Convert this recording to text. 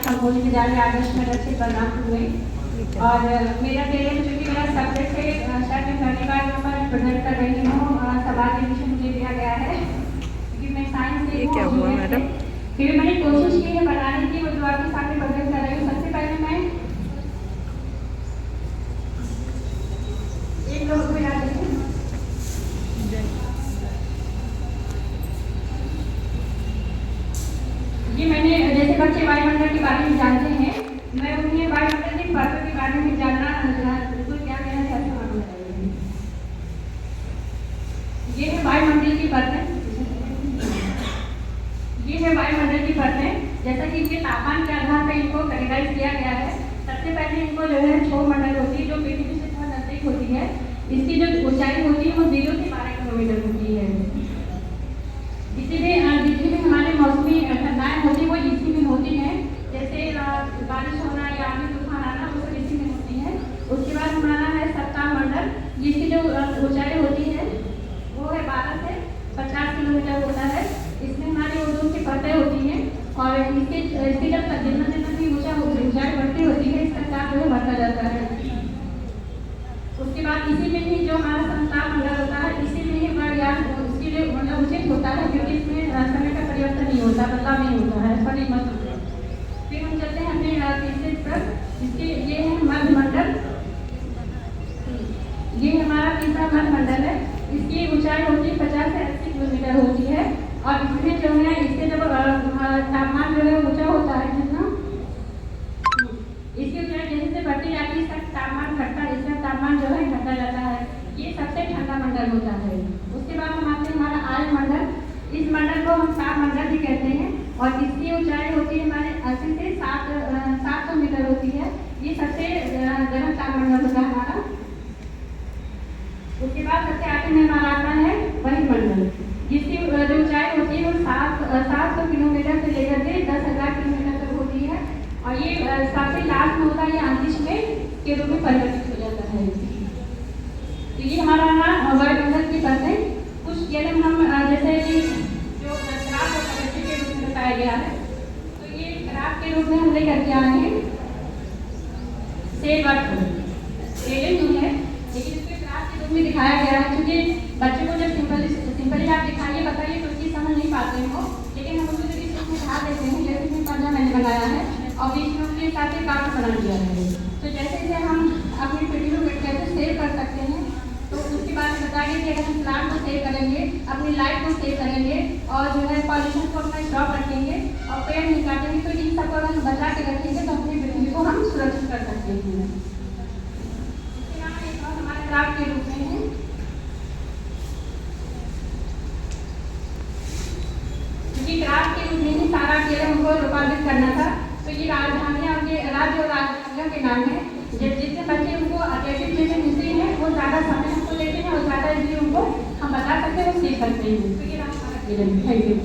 संबोधित विद्यालय आदर्श नगर से बलरामपुर में। और मेरा टेलेंट जो कि मेरा सब्जेक्ट है शायद मैं पहली बार यहाँ पर प्रेजेंट कर रही हूँ। सवाल के विषय मुझे दिया गया है क्योंकि मैं साइंस से क्या हुआ मैडम? फिर मैंने कोशिश की है बनाने की, वो जो आपके सामने प्रेजेंट कर रही हूँ। सबसे पहले मैं एक लोग को याद रखिए। ये मैंने जैसे बच्चे वायुमंडल के बारे में जानते हैं, मैं उन्हें वायुमंडल की परतों के बारे में जानना बिल्कुल क्या कहना चाहती हूँ। ये है वायुमंडल की परतें, ये है वायुमंडल की परतें। जैसा कि इनके तापमान के आधार पर इनको कैटेगराइज किया गया है। सबसे पहले इनको जो है क्षोभ मंडल होती है जो पृथ्वी से बहुत नजदीक होती है। इसकी जो ऊंचाई होती है वो 0 से 12 किलोमीटर होती है। इसीलिए जितनी भी हमारे मौसमी घटनाएं होती है वो इसी में होती हैं। जैसे बारिश होना या आंधी तूफान आना, वो सब इसी में होती है। उसके बाद हमारा है सप्ताह मंडल, जिसकी जो ऊंचाई होती है वो है 12 से 50 किलोमीटर होता है। इसमें हमारी ओजोन की परतें होती हैं और इसकी जब जितना जितना भी ऊंचाई बढ़ती होती है इसका ताप जो है बढ़ता जाता है। उसके बाद इसी में ही जो हमारा संताप मंडल होता है, इसी में ही वायुयान उसके लिए मतलब उचित होता है क्योंकि इसमें समय का परिवर्तन नहीं होता, बदलाव नहीं होता है, ऐसा नहीं मत होता। फिर हम चलते हैं अपने तीसरे पर, जिसके ये है मध्य मंडल। ये हमारा तीसरा मध्य मंडल है। इसकी ऊंचाई होती है 50 से 80 किलोमीटर होती है और इसमें जो है इसके जब तापमान जो है ऊंचा होता है जितना, इसकी ऊंचाई जैसे से बढ़ती जाती है इसका तापमान घटता है, इसका तापमान जो है घटता जाता है। ये सबसे ठंडा मंडल होता है। उसके बाद हम आते हैं हमारा आर्य मंडल। इस मंडल को हम ताप मंडल भी कहते हैं और इसकी ऊंचाई होती है हमारे 80 से 700 मीटर होती है। ये सबसे गर्म ताप मंडल होता है हमारा। उसके बाद सबसे आगे में हमारा आता है वायुमंडल, जिसकी जो ऊंचाई होती है वो 700 किलोमीटर से लेकर के 10,000 किलोमीटर तक होती है और ये सबसे लास्ट में होता है, ये अंतरिक्ष में के रूप में परिवर्तित हो जाता है। तो ये हमारा वायुमंडल की परतें कुछ यदि हम जैसे कि जो ग्राफ होता है के रूप में बताया गया है, तो ये ग्राफ के रूप में हम लेकर के आए हैं सेल वर्क नहीं है, लेकिन इसके ग्राफ के रूप में दिखाया गया है। क्योंकि बच्चे को जब सिंपली आप दिखाइए बताइए तो उसकी समझ नहीं पाते हो, लेकिन हम उसको जब इसमें ढा देते हैं जैसे कि पंजा मैंने बनाया है और बीच में उसके साथ एक कार्ड बना दिया है। तो जैसे जैसे हम अपनी वीडियो में कैसे सेव कर सकते हैं, तो उसके बाद बताइए कि अगर हम प्लांट को सेव करेंगे, अपनी लाइफ को सेव करेंगे और जो है पॉल्यूशन को अपना स्टॉप रखेंगे और पेड़ नहीं काटेंगे, तो इन सबको अगर हम बचा के रखेंगे तो अपनी पृथ्वी को हम सुरक्षित कर सकते हैं। इसके नाम एक और हमारे क्राफ्ट के रूप में है। क्योंकि क्राफ्ट के रूप में ही सारा खेल हमको रूपांतरित करना था, तो ये राजधानियाँ उनके राज्य और राजधानियों के नाम है। जितने बच्चे उनको अत्यधिक चीजें मिलती हैं वो ज़्यादा समय हमको लेते हैं और ज़्यादा इसलिए उनको हम बता सकते हैं, वो सीख सकते हैं। तो ये हमारा खेल है। Thank you.